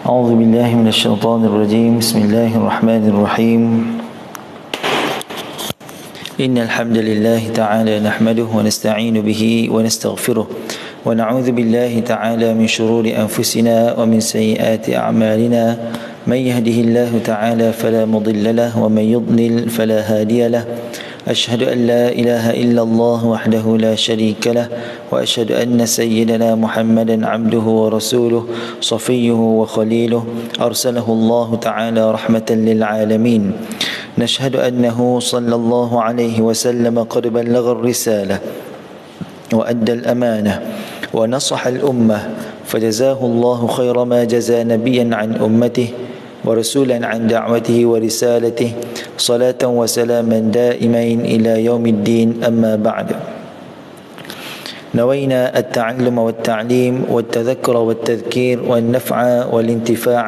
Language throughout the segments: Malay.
أعوذ بالله من الشيطان الرجيم. بسم الله الرحمن الرحيم. إن الحمد لله تعالى نحمده ونستعين به ونستغفره ونعوذ بالله تعالى من شرور أنفسنا ومن سيئات أعمالنا. من يهده الله تعالى فلا مضل له ومن يضلل فلا هادي له. أشهد أن لا إله إلا الله وحده لا شريك له وأشهد أن سيدنا محمدا عبده ورسوله صفيه وخليله أرسله الله تعالى رحمة للعالمين. نشهد أنه صلى الله عليه وسلم قد بلغ الرسالة وأدى الأمانة ونصح الأمة فجزاه الله خير ما جزى نبيا عن أمته ورسولا عن دعوته ورسالته صلاة وسلاما دائمين إلى يوم الدين. أما بعد، نوينا التعلم والتعليم والتذكر والتذكير والنفع والانتفاع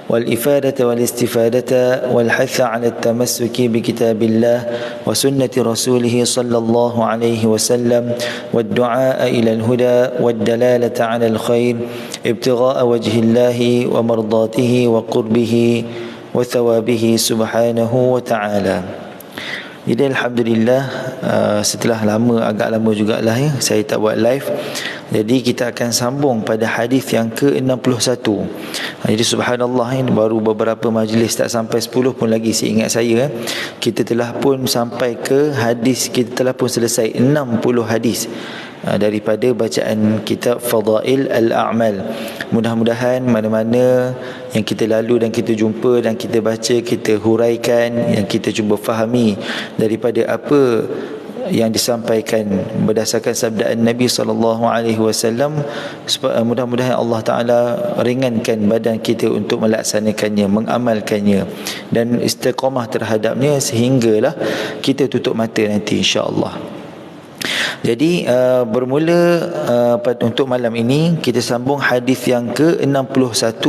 والإفادة والاستفادة والحث على التمسك بكتاب الله وسنة رسوله صلى الله عليه وسلم والدعاء إلى الهدى والدلالة على الخير ابتغاء وجه الله ومرضاته وقربه وثوابه سبحانه وتعالى. Jadi Alhamdulillah, setelah agak lama jugalah saya tak buat live. Jadi kita akan sambung pada hadis yang ke-61. Jadi subhanallah, ini baru beberapa majlis, tak sampai 10 pun lagi seingat saya, kita telah pun sampai ke hadis, kita telah pun selesai 60 hadis daripada bacaan kitab Fadail Al-A'mal. Mudah-mudahan mana-mana yang kita lalu dan kita jumpa dan kita baca, kita huraikan, yang kita cuba fahami daripada apa yang disampaikan berdasarkan sabdaan Nabi SAW, mudah-mudahan Allah Ta'ala ringankan badan kita untuk melaksanakannya, mengamalkannya dan istiqamah terhadapnya sehinggalah kita tutup mata nanti, insya-Allah. Jadi bermula untuk malam ini kita sambung hadis yang ke-61,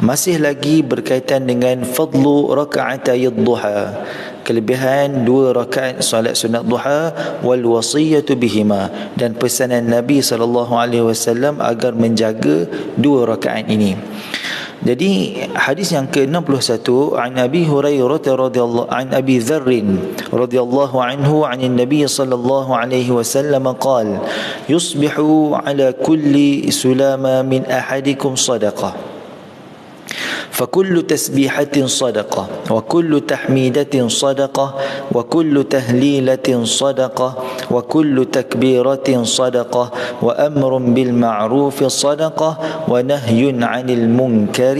masih lagi berkaitan dengan fadlu raka'atayid duha, kelebihan 2 rakaat solat sunat duha, wal wasiyatu bihima, dan pesanan Nabi SAW agar menjaga 2 rakaat ini. Jadi hadis yang ke-61, an Abi Hurairah radhiyallahu an Abi Dzar radhiyallahu anhu an Nabi sallallahu alaihi wasallam qala yusbihu ala kulli sulama min ahadikum sadaqah فكل تسبيحة صدقة وكل تحميدة صدقة وكل تهليلة صدقة وكل تكبيرة صدقة وأمر بالمعروف صدقة ونهي عن المنكر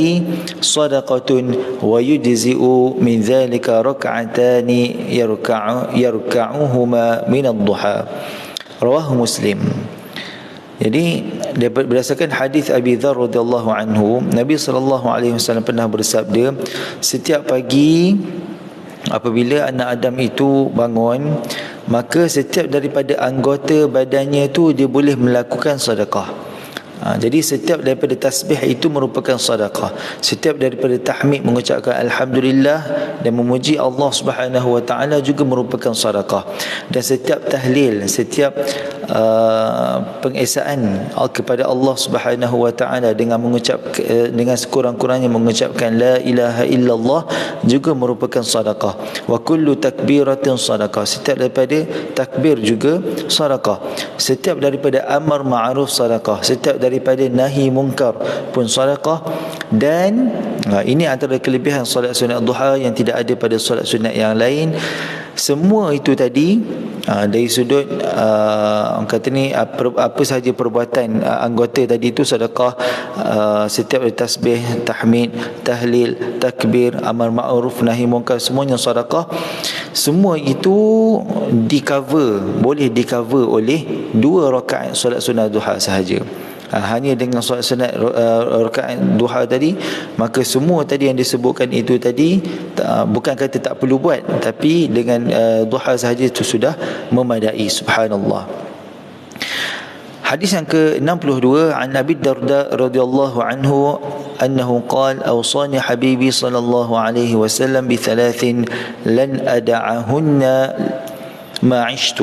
صدقة ويجزئ من ذلك ركعتان يركعهما من الضحى. رواه مسلم. Jadi berdasarkan hadis Abi Dzar radhiyallahu anhu, Nabi SAW pernah bersabda, setiap pagi apabila anak Adam itu bangun, maka setiap daripada anggota badannya itu dia boleh melakukan sedekah. Jadi setiap daripada tasbih itu merupakan sedekah. Setiap daripada tahmid, mengucapkan alhamdulillah dan memuji Allah Subhanahu wa taala juga merupakan sedekah. Dan setiap tahlil, setiap pengesaan kepada Allah Subhanahu wa taala dengan mengucap dengan sekurang-kurangnya mengucapkan la ilaha illallah juga merupakan sedekah. Wa kullu takbiratin sedekah, setiap daripada takbir juga sedekah. Setiap daripada amar ma'ruf sedekah, setiap daripada nahi munkar pun sedekah. Dan ini antara kelebihan solat sunat duha yang tidak ada pada solat sunat yang lain. Semua itu tadi dari sudut orang kata ni, apa sahaja perbuatan anggota tadi itu sedekah. Setiap tasbih, tahmid, tahlil, takbir, amar ma'ruf, nahi munkar, semuanya sedekah. Semua itu boleh di cover oleh 2 rakaat solat sunat duha sahaja. Hanya dengan solat sunat rakaat duha tadi, maka semua tadi yang disebutkan itu tadi bukan kata tak perlu buat, tapi dengan duha sahaja itu sudah memadai. Subhanallah. Hadis yang ke-62, an Abi Darda radhiyallahu anhu annahu qala awsani habibi sallallahu alaihi wasallam bi thalathin lan ad'ahunna ما عشت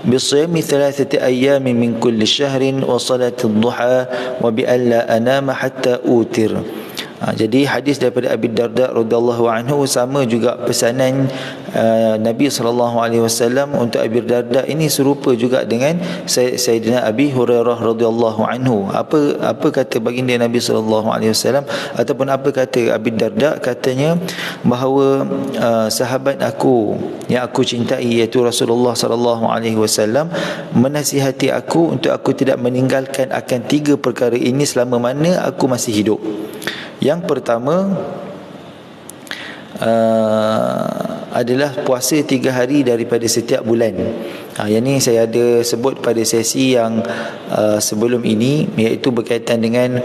بصيام 3 أيام من كل شهر وصلاة الضحى وبألا أنام حتى أوتر Jadi hadis daripada Abi Darda radhiyallahu anhu sama juga pesanan Nabi sallallahu alaihi wasallam untuk Abi Darda ini serupa juga dengan Sayyidina Abi Hurairah radhiyallahu anhu. Apa kata baginda Nabi sallallahu alaihi wasallam ataupun apa kata Abi Darda? Katanya bahawa sahabat aku yang aku cintai iaitu Rasulullah sallallahu alaihi wasallam menasihati aku untuk aku tidak meninggalkan akan 3 perkara ini selama mana aku masih hidup. Yang pertama adalah puasa 3 hari daripada setiap bulan. Yang ni saya ada sebut pada sesi yang sebelum ini, iaitu berkaitan dengan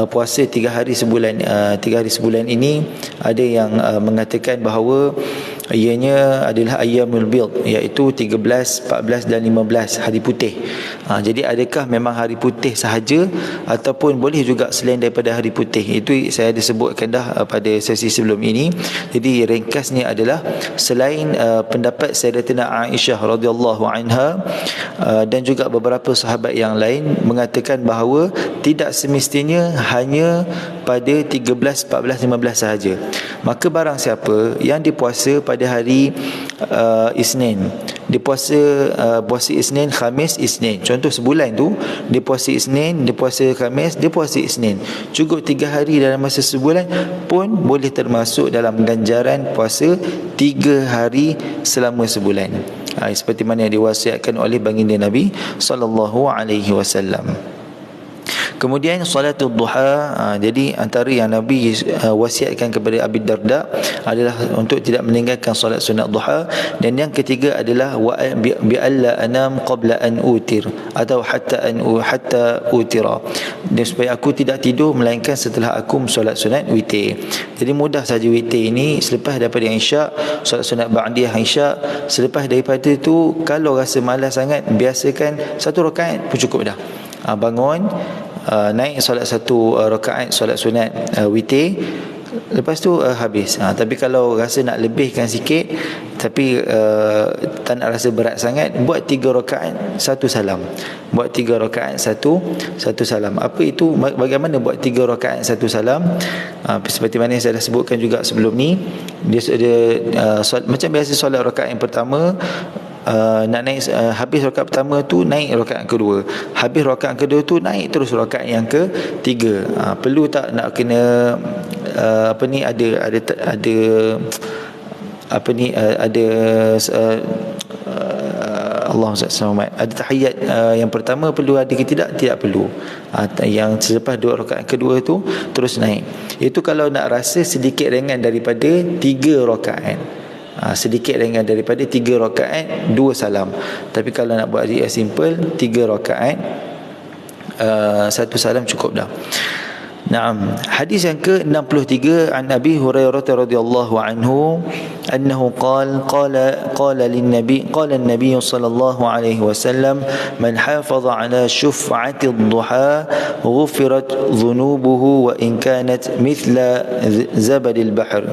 puasa 3 hari sebulan. 3 hari sebulan ini ada yang mengatakan bahawa ianya adalah ayyamul bid, iaitu 13, 14 dan 15 hari putih. Jadi adakah memang hari putih sahaja ataupun boleh juga selain daripada hari putih? Itu saya ada sebutkan dah pada sesi sebelum ini. Jadi ringkasnya adalah selain pendapat Sayyidatina Aisyah radhiyallahu anha dan juga beberapa sahabat yang lain mengatakan bahawa tidak semestinya hanya pada 13, 14, 15 sahaja. Maka barang siapa yang dipuasa pada hari Isnin, dia puasa Isnin, Khamis, Isnin. Contoh sebulan tu dia puasa Isnin, dia puasa Khamis, dia puasa Isnin. Cukup 3 hari dalam masa sebulan pun boleh termasuk dalam ganjaran puasa 3 hari selama sebulan. Seperti mana yang diwasiatkan oleh baginda Nabi sallallahu alaihi wasallam. Kemudian salatul duha, jadi antara yang Nabi wasiatkan kepada Abi Darda adalah untuk tidak meninggalkan solat sunat duha. Dan yang ketiga adalah bi alla anam qabla an utir, atau hatta utira, dan supaya aku tidak tidur melainkan setelah aku solat sunat witir. Jadi mudah saja witir ini selepas daripada Isyak, solat sunat ba'diyah Isyak. Selepas daripada itu kalau rasa malas sangat, biasakan 1 rakaat pun cukup dah. Bangun, naik solat 1 rakaat solat sunat witir, lepas tu habis. Tapi kalau rasa nak lebihkan sikit tapi tak nak rasa berat sangat, buat 3 rakaat 1 salam. Buat 3 rakaat 1 salam. Apa itu, bagaimana buat 3 rakaat 1 salam? Seperti mana yang saya dah sebutkan juga sebelum ni, dia macam biasa solat rakaat yang pertama, nak naik, habis rakaat pertama tu naik rakaat kedua, habis rakaat kedua tu naik terus rakaat yang ketiga. Perlu tak nak kena Allah SWT ada tahiyat yang pertama perlu ada ke tidak? Tidak perlu. Yang selepas 2 rakaat kedua tu terus naik. Itu kalau nak rasa sedikit ringan daripada 3 rakaat. Sedikit ringan daripada 3 rakaat 2 salam. Tapi kalau nak buat dia simple, 3 rakaat 1 salam cukup dah. Naam. Hadis yang ke-63 an Abi Hurairah radhiyallahu anhu annahu qala lin-nabi an-nabiy sallallahu alaihi wasallam man hafaza ala syuf'ati ad-duha ghufirat dhunubuhu wa in kanat mithla zabadil bahr.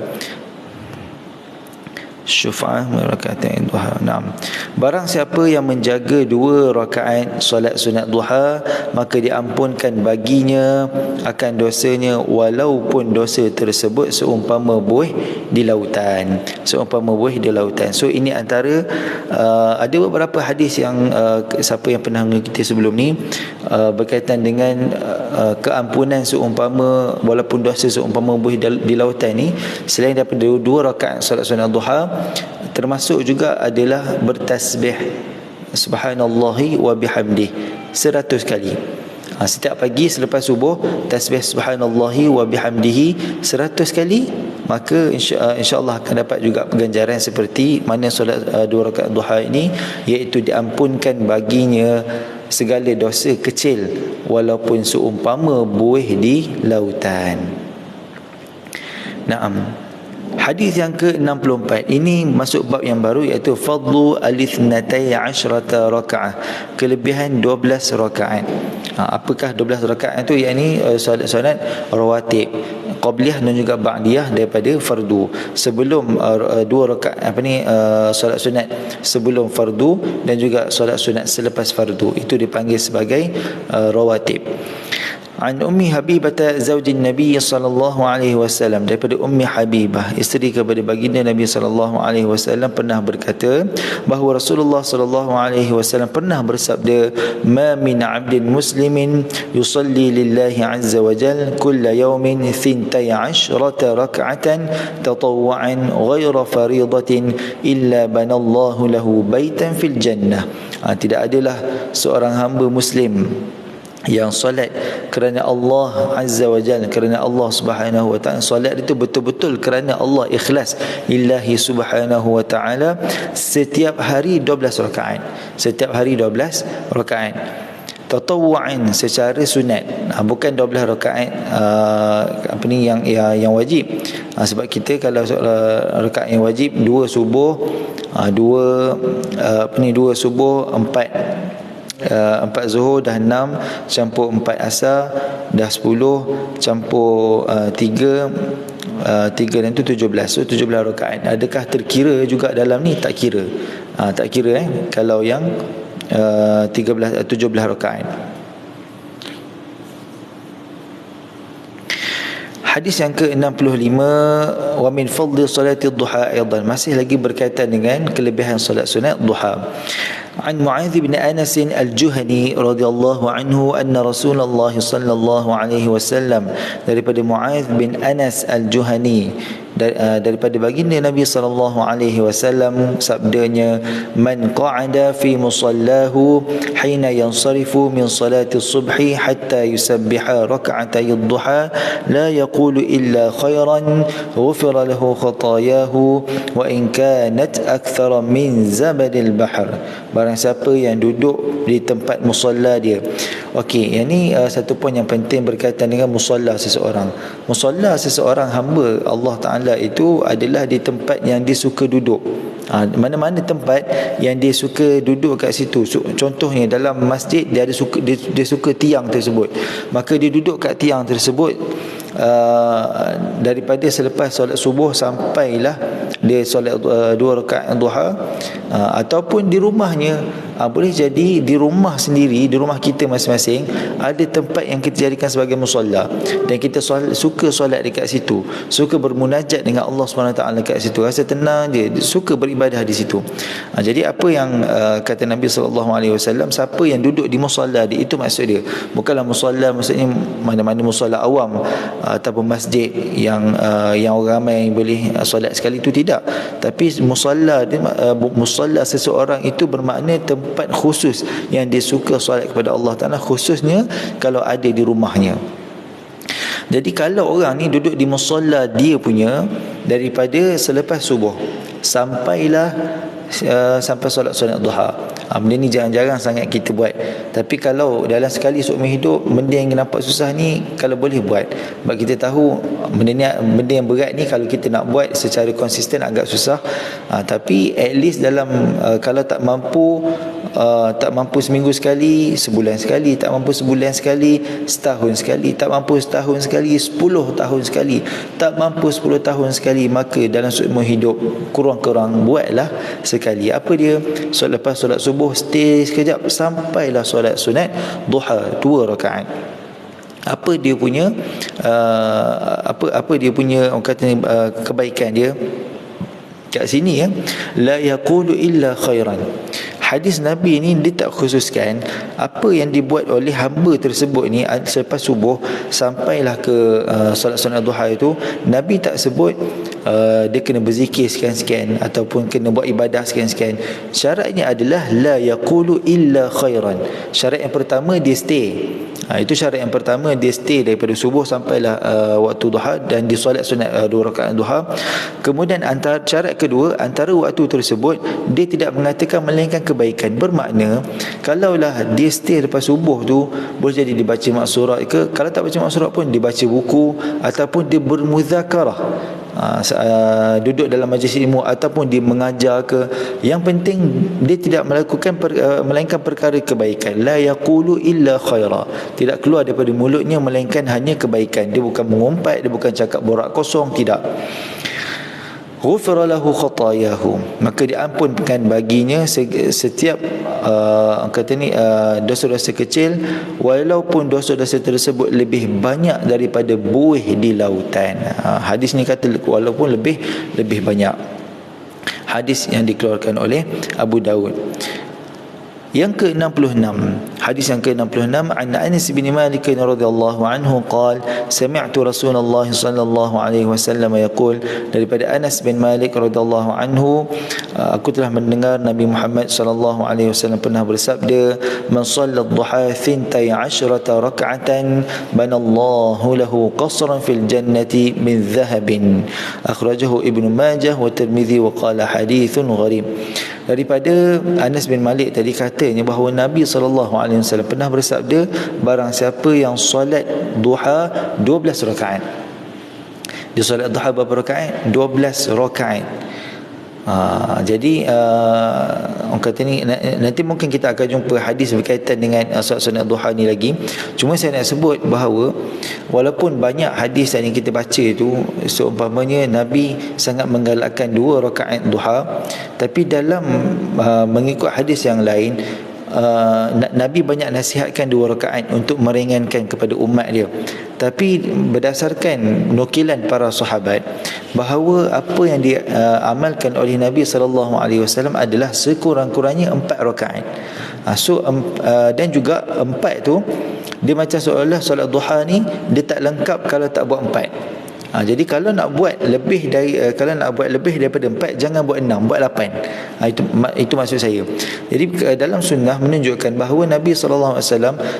Syuf'ah rakaatain duha. Naam. Barang siapa yang menjaga 2 rakaat solat sunat duha, maka diampunkan baginya akan dosanya walaupun dosa tersebut seumpama buih di lautan. So ini antara ada beberapa hadis yang siapa yang pernah mengikuti sebelum ni berkaitan dengan keampunan seumpama walaupun dosa seumpama buih di lautan ni. Selain daripada 2 rakaat solat sunat duha, termasuk juga adalah bertasbih subhanallahi wa bihamdih 100 kali. Setiap pagi selepas subuh tasbih subhanallahi wa bihamdihi 100 kali, maka insya-Allah akan dapat juga ganjaran seperti mana solat 2 rakaat duha ini, iaitu diampunkan baginya segala dosa kecil walaupun seumpama buih di lautan. Naam. Hadis yang ke-64 ini masuk bab yang baru, iaitu fadlu al-ithnatai asyrata rakaah, kelebihan 12 rakaat. Apakah 12 rakaat itu? Yakni solat rawatib qabliyah dan juga ba'diyah daripada fardu. Sebelum 2 rakaat solat sunat sebelum fardu dan juga solat sunat selepas fardu, itu dipanggil sebagai rawatib. An Ummi Habibah zaujin Nabi sallallahu alaihi wasallam, daripada Ummi Habibah, isteri kepada baginda Nabi sallallahu alaihi wasallam, pernah berkata bahawa Rasulullah sallallahu alaihi wasallam pernah bersabda, ma min 'abdin muslimin yusalli lillahi azza wa jalla kulla yawmin 12 rak'atan tatawwu'an ghaira faridatin illa banallahu lahu baitan fil jannah. Tidak adalah seorang hamba Muslim yang solat kerana Allah Azza wa Jalla, kerana Allah Subhanahu wa ta'ala. Solat itu betul-betul kerana Allah, ikhlas lillahi Subhanahu wa ta'ala, setiap hari 12 rakaat. Setiap hari 12 rakaat. Tatawwu'an, secara sunat, bukan 12 rakaat yang wajib. Sebab kita kalau rakaat yang wajib, 2 subuh, 2 subuh, 4 zuhur, dah 6 campur 4 asar, dah 10 campur 3 dan tu 17. So 17 rakaat. Adakah terkira juga dalam ni? Tak kira. Tak kira kalau yang 17 rakaat. Hadis yang ke-65, wa min fadli salati duha aidan, masih lagi berkaitan dengan kelebihan solat sunat duha. An Mu'adz bin Anas al-Juhani radhiyallahu anhu anna Rasulullah sallallahu alaihi wasallam, daripada Mu'adz bin Anas al-Juhani, daripada baginda Nabi sallallahu alaihi wasallam, sabdanya, man qa'ada fi musallahu hina yansarifu min salati subhi hatta yusabbiha rak'atay ad-duha la yaqulu illa khairan ghufira lahu khatayahu wa in kanat akthara min zabadil bahr. Barang siapa yang duduk di tempat musalla dia. Okey, yang ni satu poin yang penting berkaitan dengan musalla seseorang. Musalla seseorang hamba Allah Ta'ala itu adalah di tempat yang dia suka duduk. Mana-mana tempat yang dia suka duduk kat situ. Contohnya dalam masjid, dia suka tiang tersebut, maka dia duduk kat tiang tersebut daripada selepas solat subuh sampailah dia solat 2 rakaat duha. Ataupun di rumahnya, boleh jadi di rumah sendiri, di rumah kita masing-masing ada tempat yang kita jadikan sebagai musalla, dan kita suka solat dekat situ, suka bermunajat dengan Allah SWT dekat situ, rasa tenang je, suka beribadah di situ. Jadi apa yang kata Nabi SAW, siapa yang duduk di musalla dia, itu maksud dia. Bukanlah musalla maksudnya mana-mana musalla awam ataupun masjid yang orang ramai boleh solat sekali, itu tidak. Tapi musalla dia, musalla seseorang itu bermakna tempat khusus yang dia suka solat kepada Allah Ta'ala, khususnya kalau ada di rumahnya. Jadi kalau orang ni duduk di musalla dia punya daripada selepas subuh sampailah sampai solat duha, benda ni jarang-jarang sangat kita buat. Tapi kalau dalam sekali seumur hidup, benda yang nampak susah ni kalau boleh buat. Sebab kita tahu benda yang berat ni kalau kita nak buat secara konsisten agak susah. Tapi at least dalam kalau tak mampu seminggu sekali, sebulan sekali, tak mampu sebulan sekali, setahun sekali, tak mampu setahun sekali, 10 tahun sekali, tak mampu 10 tahun sekali, maka dalam seumur hidup kurang-kurang buatlah sekali. Apa dia? Lepas solat subuh stay sekejap sampailah solat sunat duha 2 rakaat. Apa dia punya apa dia punya orang kata kebaikan dia kat sini la yaqulu illa khairan. Hadis Nabi ni dia tak khususkan apa yang dibuat oleh hamba tersebut ni selepas subuh sampailah ke solat sunat duha itu. Nabi tak sebut dia kena berzikir sekian-sekian ataupun kena buat ibadah sekian-sekian. Syaratnya adalah la yaqulu illa khairan. Syarat yang pertama dia stay. Itu syarat yang pertama, dia stay daripada subuh sampailah waktu duha dan disolat sunat 2 rakaat duha. Kemudian syarat kedua, antara waktu tersebut dia tidak mengatakan melainkan kebaikan. Bermakna kalaulah dia stay lepas subuh tu, boleh jadi dibaca maksurat ke, kalau tak baca maksurat pun dibaca buku ataupun dia bermuzakarah, duduk dalam majlis ilmu ataupun dia mengajar ke. Yang penting dia tidak melakukan melainkan perkara kebaikan. La yaqulu illa khaira, tidak keluar daripada mulutnya melainkan hanya kebaikan. Dia bukan mengumpat, dia bukan cakap borak kosong, tidak. ghufira lahu khatayahu, maka diampunkan baginya setiap dosa-dosa kecil, walaupun dosa-dosa tersebut lebih banyak daripada buih di lautan. Hadis ni kata walaupun lebih banyak. Hadis yang dikeluarkan oleh Abu Daud. Yang ke-66, hadis yang ke-66, an Anas bin Malik radhiyallahu anhu qala sami'tu Rasulullah sallallahu alaihi wasallam yaqul, daripada Anas bin Malik radhiyallahu anhu, aku telah mendengar Nabi Muhammad sallallahu alaihi wasallam pernah bersabda, man shalla ad-duha 12 rak'atan banallahu lahu qasran fil jannati min dhahabin, akhrajahu Ibnu Majah wa Tirmizi wa qala hadithun gharib. Daripada Anas bin Malik tadi katanya bahawa Nabi SAW pernah bersabda, barang siapa yang solat duha 12 rakaat. Dia solat duha berapa rakaat? 12 rakaat. Jadi orang kata ni, nanti mungkin kita akan jumpa hadis berkaitan dengan solat duha ni lagi. Cuma saya nak sebut bahawa walaupun banyak hadis yang kita baca tu, seumpamanya Nabi sangat menggalakkan 2 rakaat duha, tapi dalam mengikut hadis yang lain, Nabi banyak nasihatkan 2 rakaat untuk meringankan kepada umat dia. Tapi berdasarkan nukilan para sahabat, bahawa apa yang diamalkan oleh Nabi SAW adalah sekurang-kurangnya 4 rakaat. Dan juga 4 tu, dia macam seolah solat duha ni dia tak lengkap kalau tak buat 4. Jadi kalau nak buat lebih daripada 4, jangan buat 6, buat 8. Itu maksud saya. Jadi dalam sunnah menunjukkan bahawa Nabi SAW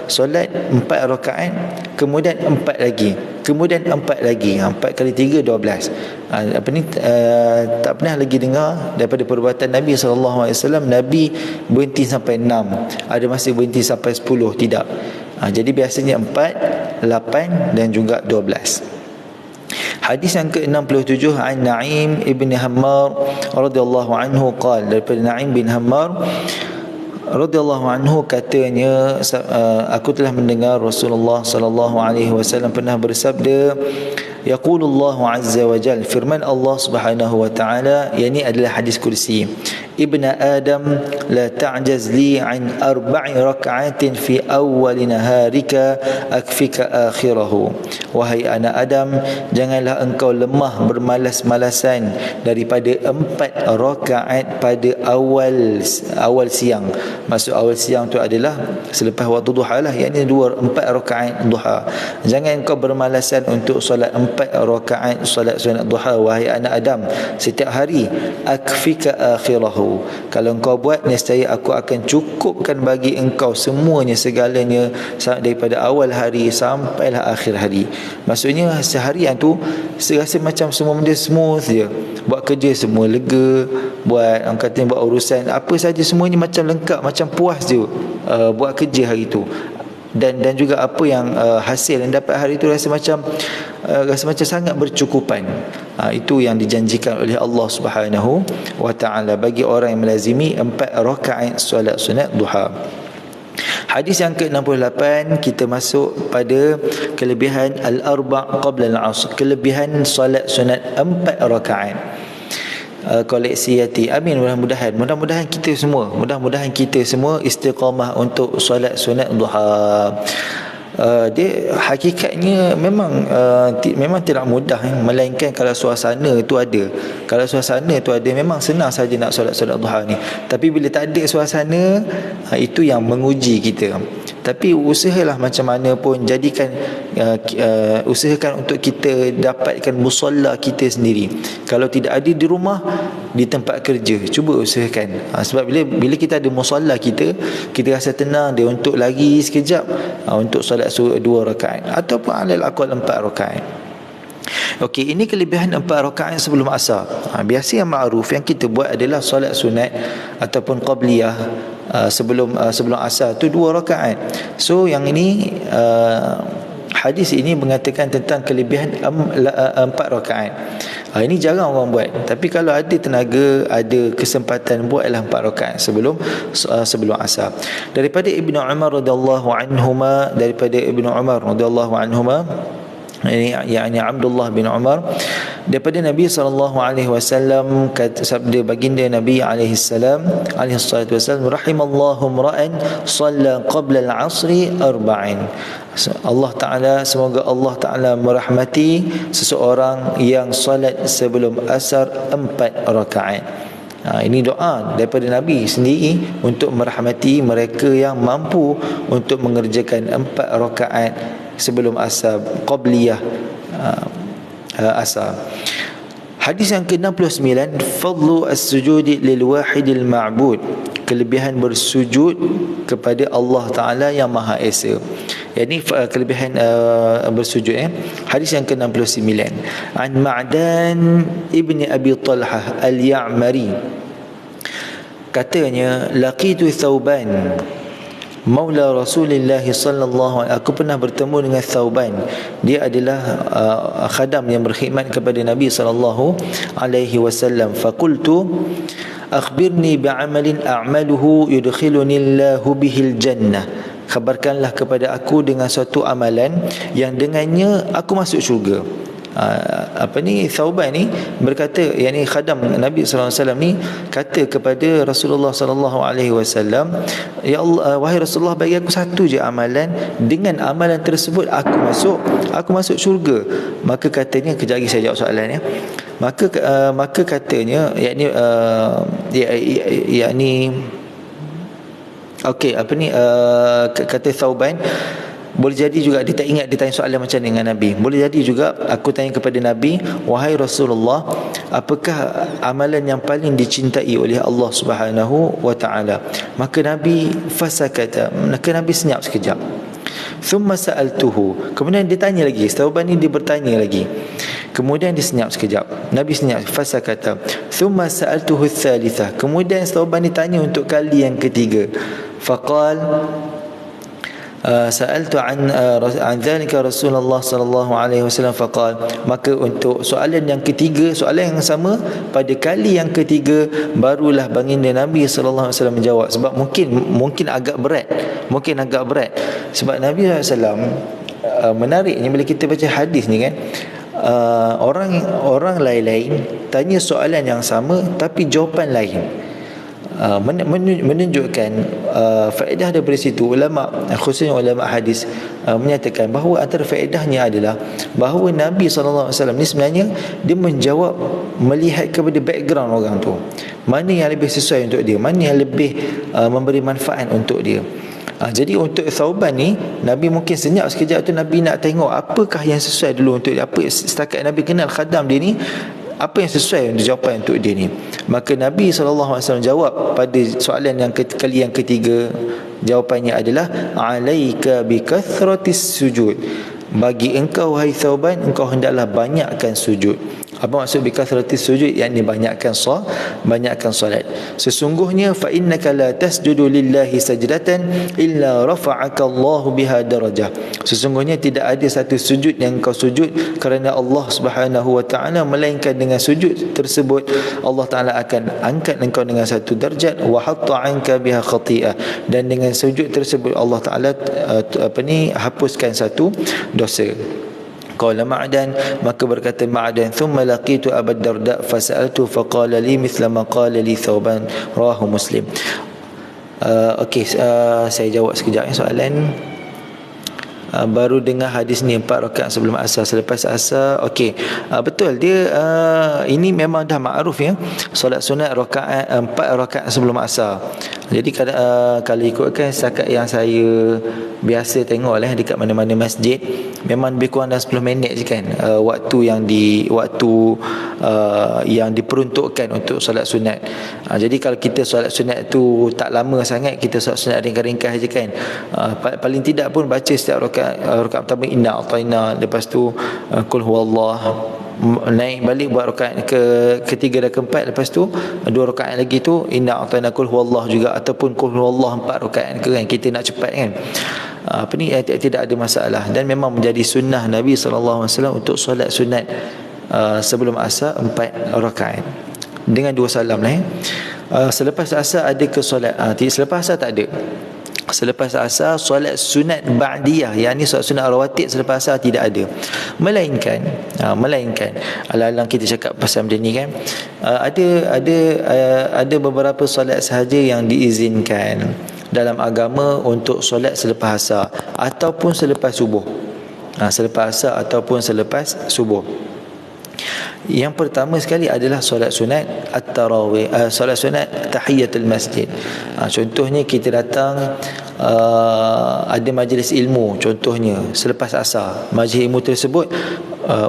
solat 4 rakaat, kemudian 4 lagi, kemudian 4 lagi. 4 kali 3 12. Tak pernah lagi dengar daripada perbuatan Nabi SAW Nabi berhenti sampai 6, ada masa berhenti sampai 10, tidak. Jadi biasanya 4, 8 dan juga 12. Hadis yang ke-67, an Na'im ibn Hammar radhiyallahu anhu qala, daripada Na'im bin Hammar radhiyallahu anhu katanya, aku telah mendengar Rasulullah sallallahu alaihi wasallam pernah bersabda, yaqulullahu azza wa jalla, firman Allah Subhanahu wa taala, yakni adalah hadis kursi, ibna Adam la ta'jaz li an 4 rak'atin fi awwal naharika akfika akhirahu, wahai anak Adam, janganlah engkau lemah bermalas-malasan daripada 4 rakaat pada awal siang. Maksud awal siang tu adalah selepas waktu duha lah, yakni 4 rakaat duha. Jangan engkau bermalasan untuk solat 4 rakaat solat sunat duha, wahai anak Adam, setiap hari. Akfika akhirahu, kalau engkau buat, nescaya aku akan cukupkan bagi engkau semuanya, segalanya, daripada awal hari sampailah akhir hari. Maksudnya seharian tu serasa macam semua benda smooth je, buat kerja semua lega, buat orang kata buat urusan apa saja semuanya macam lengkap, macam puas je buat kerja hari tu. Dan juga apa yang hasil yang dapat hari itu rasa macam sangat bercukupan. Itu yang dijanjikan oleh Allah Subhanahu wa taala bagi orang yang melazimi 4 rakaat solat sunat duha. Hadis yang ke-68, kita masuk pada kelebihan al-arba' qabla al-'asr, kelebihan solat sunat 4 rakaat. Koleksi hati. Amin. Mudah-mudahan kita semua istiqamah untuk solat sunat duha. Dia hakikatnya memang tidak mudah, melainkan kalau suasana itu ada. Kalau suasana itu ada, memang senang saja nak solat duha ni. Tapi bila tak ada suasana, itu yang menguji kita. Tapi usahalah macam mana pun, jadikan usahakan untuk kita dapatkan musalla kita sendiri. Kalau tidak ada di rumah, di tempat kerja, cuba usahakan. Sebab bila kita ada musalla kita rasa tenang dia untuk lagi sekejap untuk solat 2 rakaat ataupun alal aqal 4 rakaat. Okey, ini kelebihan 4 rakaat sebelum asar. Biasa yang ma'ruf yang kita buat adalah solat sunat ataupun qabliyah sebelum asar tu 2 rakaat. So yang ini hadis ini mengatakan tentang kelebihan 4 rakaat. Ini jarang orang buat. Tapi kalau ada tenaga, ada kesempatan, buatlah 4 rakaat sebelum asar. Daripada Ibnu Umar radhiyallahu anhuma, yakni Abdullah bin Umar, daripada Nabi SAW, kata sabda baginda Nabi alaihi salatu wasallam, rahimallahu ra'an shalla qabla al-'asri arba'in. Allah Ta'ala, semoga Allah Ta'ala merahmati seseorang yang salat sebelum asar 4 rakaat. Ini doa daripada Nabi sendiri untuk merahmati mereka yang mampu untuk mengerjakan 4 rakaat sebelum asar, qabliyah asar. Hadis yang ke-69, fadlu as-sujudi lil wahidil ma'bud, kelebihan bersujud kepada Allah Ta'ala yang Maha Esa. Ini kelebihan bersujud. Hadis yang ke-69, an Ma'dan ibni Abi Talhah al-Ya'mari, katanya, laqitu Thauban Maula Rasulullah sallallahu alaihi, aku pernah bertemu dengan Thauban. Dia adalah khadam yang berkhidmat kepada Nabi sallallahu alaihi wasallam. Faqultu akhbirni bi'amalin a'maluhu yudkhiluni Allahu bihil jannah. Khabarkanlah kepada aku dengan suatu amalan yang dengannya aku masuk syurga. Thauban ni berkata, yakni khadam Nabi sallallahu alaihi wasallam ni kata kepada Rasulullah sallallahu alaihi wasallam, ya Allah, wahai Rasulullah, bagi aku satu je amalan, dengan amalan tersebut aku masuk syurga. Maka katanya, kejap lagi saya jawab soalan ya. Maka katanya, kata Thauban, boleh jadi juga dia tak ingat dia tanya soalan macam ni dengan Nabi. Boleh jadi juga aku tanya kepada Nabi, wahai Rasulullah, apakah amalan yang paling dicintai oleh Allah Subhanahu wa taala? Maka Nabi senyap sekejap. Thumma sa'altuhu, kemudian dia tanya lagi. Thauban ni dia bertanya lagi. Kemudian dia senyap sekejap. Nabi senyap. Fasakata. Thumma sa'altuhu ats-tsalitsah, kemudian Thauban ni tanya untuk kali yang ketiga. Faqal sa'altu an dzalika Rasulullah sallallahu alaihi wasallam faqal, maka untuk soalan yang ketiga, soalan yang sama pada kali yang ketiga, barulah baginda Nabi sallallahu alaihi wasallam menjawab. Sebab mungkin agak berat sebab Nabi sallallahu alaihi wasallam, menariknya bila kita baca hadis ni kan, orang lain-lain tanya soalan yang sama tapi jawapan lain. Menunjukkan faedah daripada situ. Ulama, khususnya ulama hadis, menyatakan bahawa antara faedahnya adalah bahawa Nabi SAW ni sebenarnya dia menjawab melihat kepada background orang tu, mana yang lebih sesuai untuk dia, mana yang lebih memberi manfaat untuk dia. Jadi untuk Thauban ni, Nabi mungkin senyap sekejap tu, Nabi nak tengok apakah yang sesuai dulu untuk dia. Apa setakat Nabi kenal khadam dia ni, apa yang sesuai untuk jawapan untuk dia ni. Maka Nabi SAW jawab pada soalan yang kali yang ketiga, jawapannya adalah alaika bi kathratis sujud, bagi engkau wahai Thauban, engkau hendaklah banyakkan sujud. Apa maksud bi kathratis sujud? Yakni banyakkan solat. Sesungguhnya fa innaka la tasjudu lillahi sajdatan illa rafa'aka Allahu biha darajah. Sesungguhnya tidak ada satu sujud yang kau sujud kerana Allah Subhanahu wa taala, melainkan dengan sujud tersebut Allah Taala akan angkat engkau dengan satu darjat, wa hatta anka biha khati'ah, dan dengan sujud tersebut Allah Taala hapuskan satu dosa. Qala Ma'dan, maka berkata Ma'dan, thumma laqitu Abu Darda fasa'altu faqala li mithla ma qala li Thauban, rawahu Muslim. Saya jawab sekejap soalan. Baru dengar hadis ni 4 rakaat sebelum asar, selepas asar. Betul, dia ini memang dah makruf ya, solat sunat rakaat 4 rakaat sebelum asar. Jadi kalau ikutkan setakat yang saya biasa tengok dekat mana-mana masjid, memang lebih kurang dah 10 minit je kan, waktu yang diperuntukkan untuk solat sunat. Jadi kalau kita solat sunat tu tak lama sangat, kita solat sunat ringkas-ringkas je kan, paling tidak pun baca setiap rakaat pertama inna a'tayna, lepas tu qul huwallah, naik balik buat rakaat ketiga dan keempat, lepas tu 2 rakaat lagi tu inna a'tayna qul huwallah juga, ataupun qul huwallah 4 rakaat kan, kita nak cepat kan. Tidak ada masalah, dan memang menjadi sunnah Nabi SAW untuk solat sunat sebelum asar 4 rakaat dengan 2 salam Selepas asar ada ke solat? Selepas asar tak ada. Selepas asar solat sunat ba'diyah, yakni solat sunat rawatib selepas asar tidak ada. Melainkan alang-alang kita cakap pasal benda ni kan, ada beberapa solat sahaja yang diizinkan dalam agama untuk solat selepas asar ataupun selepas subuh. Selepas asar ataupun selepas subuh. Yang pertama sekali adalah solat sunat at-tarawih, solat sunat tahiyatul masjid. Contohnya kita datang ada majlis ilmu, contohnya selepas asar. Majlis ilmu tersebut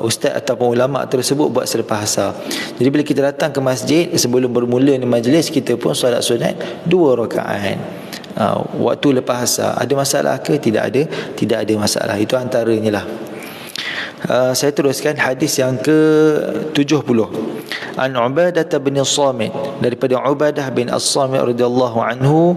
ustaz ataupun ulama tersebut buat selepas asar. Jadi bila kita datang ke masjid sebelum bermula majlis, kita pun solat sunat 2 rakaat. Waktu lepas asar ada masalah ke? Tidak ada masalah. Itu antaranya lah. Saya teruskan hadis yang ke-70. An Ubadah bin As-Samit, daripada Ubadah bin As-Samit radhiyallahu anhu,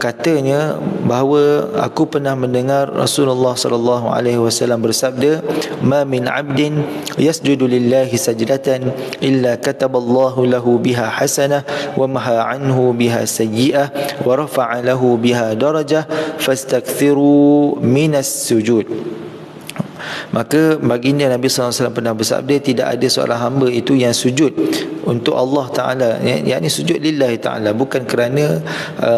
katanya bahawa aku pernah mendengar Rasulullah sallallahu alaihi wasallam bersabda, ma min 'abdin yasjudu lillahi sajdatan illa kataballahu lahu biha hasanah wa maha anhu biha sayyi'ah wa rafa'a lahu biha darajah fastakthiru minas sujud. Maka baginda Nabi SAW pernah bersabda, tidak ada seorang hamba itu yang sujud untuk Allah Ta'ala, yakni sujud lillahi Ta'ala, bukan kerana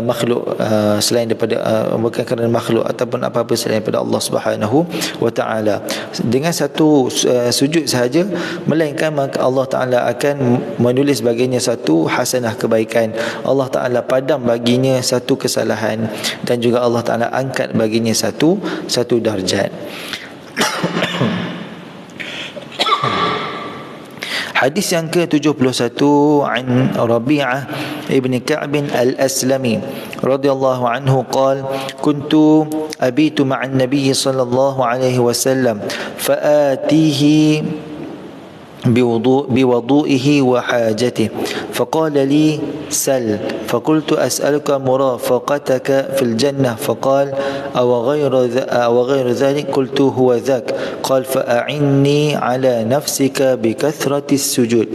makhluk selain daripada bukan kerana makhluk ataupun apa-apa selain daripada Allah Subhanahu wa Ta'ala, dengan satu sujud sahaja, melainkan maka Allah Ta'ala akan menulis baginya satu hasanah kebaikan, Allah Ta'ala padam baginya satu kesalahan, dan juga Allah Ta'ala angkat baginya satu darjat. Hadis yang ke-71 an Rabi'ah ibn Ka'b al-Aslami radhiyallahu anhu qala kuntu abitu ma'an nabiy sallallahu alaihi wasallam fa'atihi بوضوئه وحاجته فقال لي سل فقلت أسألك مرافقتك في الجنة فقال أو غير ذلك قلت هو ذاك قال فأعني على نفسك بكثرة السجود.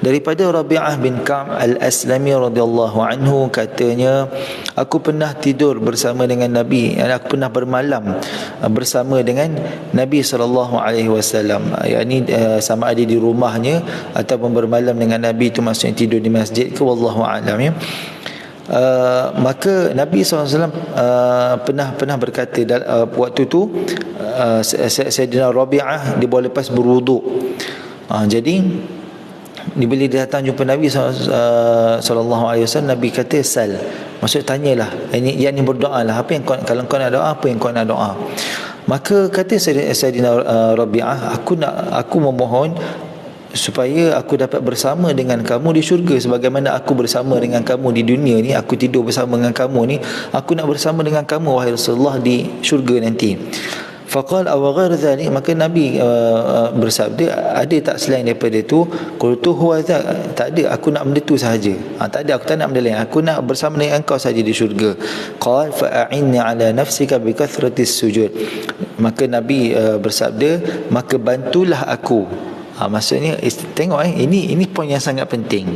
Daripada Rabi'ah bin Ka'b al-Aslami radhiyallahu anhu, katanya aku pernah tidur bersama dengan Nabi, aku pernah bermalam bersama dengan Nabi sallallahu alaihi wasallam, yakni sama ada di rumahnya ataupun bermalam dengan Nabi, itu maksudnya tidur di masjid ke, wallahu a'lam ya. Maka Nabi SAW pernah berkata waktu tu Sayyidina Rabi'ah dia boleh lepas berwuduk. Jadi bila dia datang jumpa Nabi sallallahu alaihi wasallam, Nabi kata sal, maksud tanyalah, ini berdoalah, apa yang kalau kau nak doa, apa yang kau nak doa. Maka kata Sayyidina Rabi'ah, aku memohon supaya aku dapat bersama dengan kamu di syurga sebagaimana aku bersama dengan kamu di dunia ni, aku tidur bersama dengan kamu ni, aku nak bersama dengan kamu wahai Rasulullah di syurga nanti. Faqal aw ghair dhalik, maka Nabi bersabda, ada tak selain daripada itu? Qultu huwa dhak, tak ada, aku nak benda tu sahaja. Tak ada, aku tak nak benda lain, aku nak bersama dengan engkau saja di syurga. Qal fa'inni ala nafsika bi kathratis sujud, maka Nabi bersabda, maka bantulah aku. Maksudnya tengok ini poin yang sangat penting.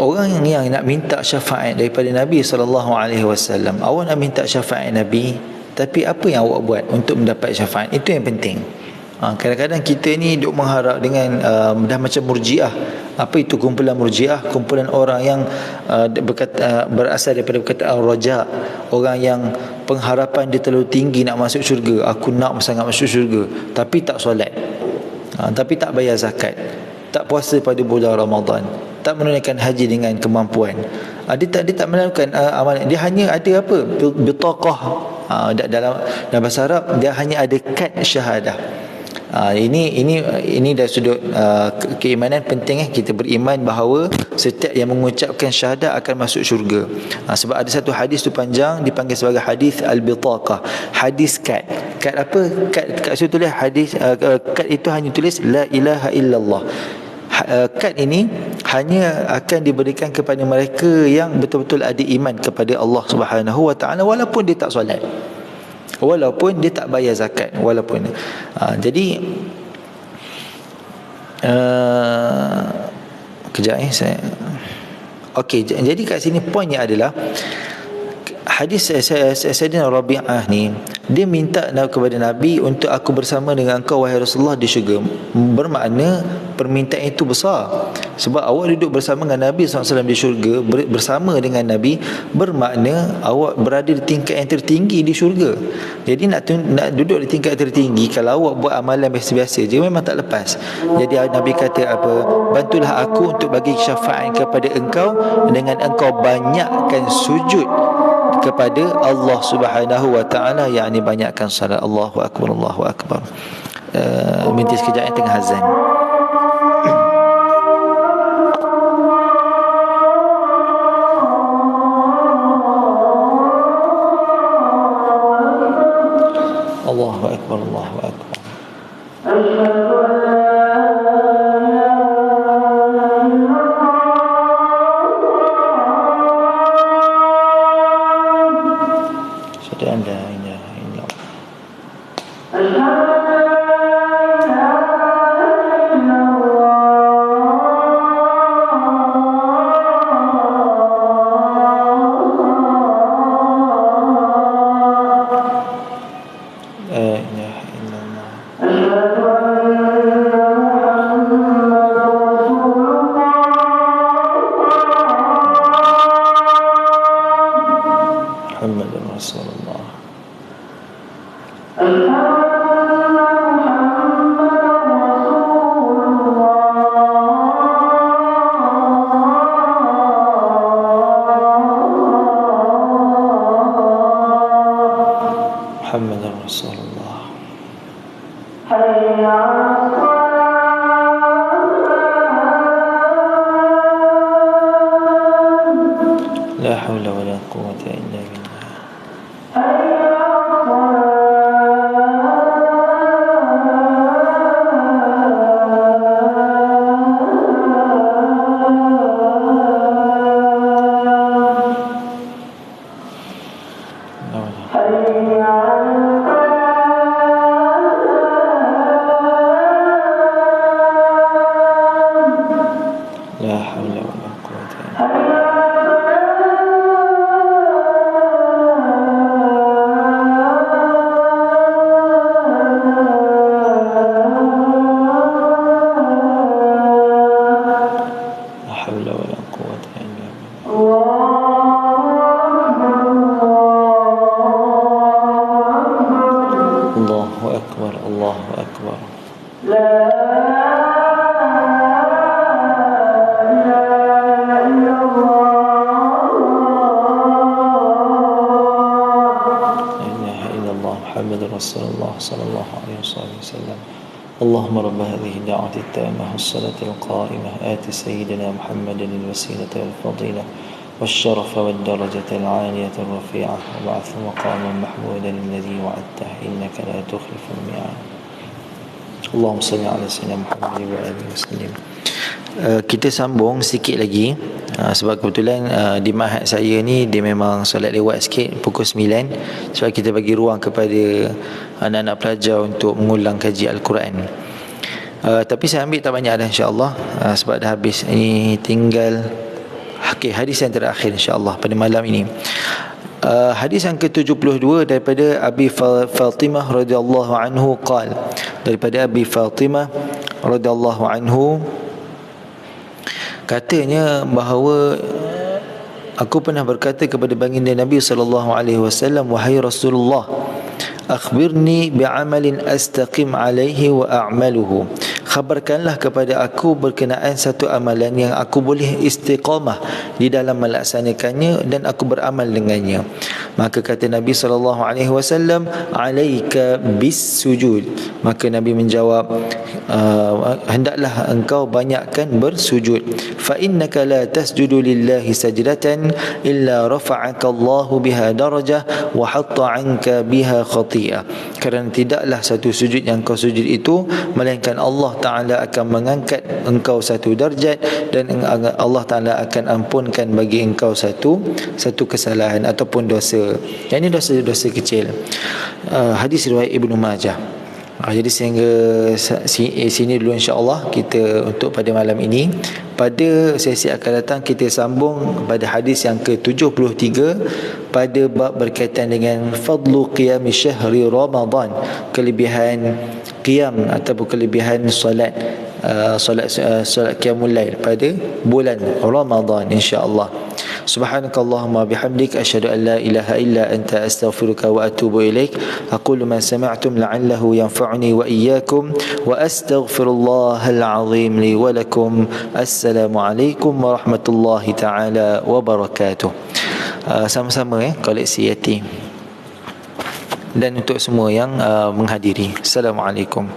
Orang yang nak minta syafaat daripada Nabi SAW, awak nak minta syafaat Nabi, tapi apa yang awak buat untuk mendapat syafaat? Itu yang penting. Kadang-kadang kita ni duk mengharap dengan dah macam Murji'ah. Apa itu kumpulan Murji'ah? Kumpulan orang yang berasal daripada perkataan raja, orang yang pengharapan dia terlalu tinggi nak masuk syurga. Aku nak sangat masuk syurga, tapi tak solat, tapi tak bayar zakat, tak puasa pada bulan Ramadan, tak menunaikan haji dengan kemampuan. Dia tak melakukan amalan. Dia hanya ada apa? Bitaqah. Dalam bahasa Arab dia hanya ada kad syahadah. Ini dari sudut keimanan penting kita beriman bahawa setiap yang mengucapkan syahadah akan masuk syurga. Sebab ada satu hadis tu panjang, dipanggil sebagai hadis al-bitaqah, hadis kad. Kad apa? Kad situ tulis hadis, kad itu hanya tulis la ilaha illallah. Kad ini hanya akan diberikan kepada mereka yang betul-betul ada iman kepada Allah Subhanahu wa Ta'ala, walaupun dia tak solat, walaupun dia tak bayar zakat, walaupun jadi kejap saya. Okey, jadi kat sini poinnya adalah hadis Sayyidina Rabi'ah ni, dia minta kepada Nabi untuk aku bersama dengan engkau wahai Rasulullah di syurga. Bermakna permintaan itu besar. Sebab awak duduk bersama dengan Nabi SAW di syurga, bersama dengan Nabi, bermakna awak berada di tingkat yang tertinggi di syurga. Jadi nak duduk di tingkat tertinggi, kalau awak buat amalan biasa-biasa je, memang tak lepas. Jadi Nabi kata apa? Bantulah aku untuk bagi syafaat kepada engkau dengan engkau banyakkan sujud kepada Allah Subhanahu wa taala, yakni banyakkan salat. Allahu akbar, Allahu akbar. Minta sekejap yang tengah azan. Allahu akbar, Allahu akbar. اللهم رب هذه الدعوة التامة والصلاة القائمة آت سيدنا محمد الوسيلة والفضيلة والشرف والدرجة العالية الرفيعة وبعث مقاما محمودا الذي وعدته إنك لا تخلف الميعاد. اللهم صل على سيدنا محمد وآله وسلم. Kita sambung sikit lagi, sebab kebetulan di mahad saya ni dia memang solat lewat sikit pukul 9, sebab kita bagi ruang kepada anak-anak pelajar untuk mengulang kaji Al-Quran. Tapi saya ambil tak banyak dah, insyaAllah, sebab dah habis. Ini tinggal hadis yang terakhir insyaAllah pada malam ini. Hadis yang ke-72 daripada Abi Fatimah radhiyallahu anhu qala, daripada Abi Fatimah radhiyallahu anhu katanya bahawa aku pernah berkata kepada baginda Nabi sallallahu alaihi wasallam, wahai Rasulullah, akhbirni bi'amalin astaqim alaihi wa a'maluhu, khabarkanlah kepada aku berkenaan satu amalan yang aku boleh istiqamah di dalam melaksanakannya dan aku beramal dengannya. Maka kata Nabi SAW, alaika bis sujud. Maka Nabi menjawab, hendaklah engkau banyakkan bersujud. Fa innaka la tasjudu lillahi sajdatan illa rafa'aka Allahu biha darajah wa hatta 'anka biha khati'ah. Kerana tidaklah satu sujud yang kau sujud itu melainkan Allah Ta'ala akan mengangkat engkau satu darjat dan Allah Ta'ala akan ampunkan bagi engkau satu kesalahan ataupun dosa. Yang ini dosa-dosa kecil. Hadis riwayat Ibnu Majah. Jadi sehingga sini dulu insya-Allah kita untuk pada malam ini. Pada sesi akan datang kita sambung pada hadis yang ke-73 pada bab berkaitan dengan fadlu qiyam syahri Ramadan, kelebihan qiyam ataupun kelebihan solat qiyamul lail pada bulan Ramadan insya-Allah. Subhanakallahumma bihamdik asyhadu an la ilaha illa anta astaghfiruka wa atubu ilaik. Aqulu ma sami'tum la'allahu yanfa'uni wa iyyakum wa astaghfirullahal azim li wa lakum. Assalamu alaikum warahmatullahi taala wabarakatuh. Sama-sama koleksi yatim dan untuk semua yang menghadiri. Assalamualaikum.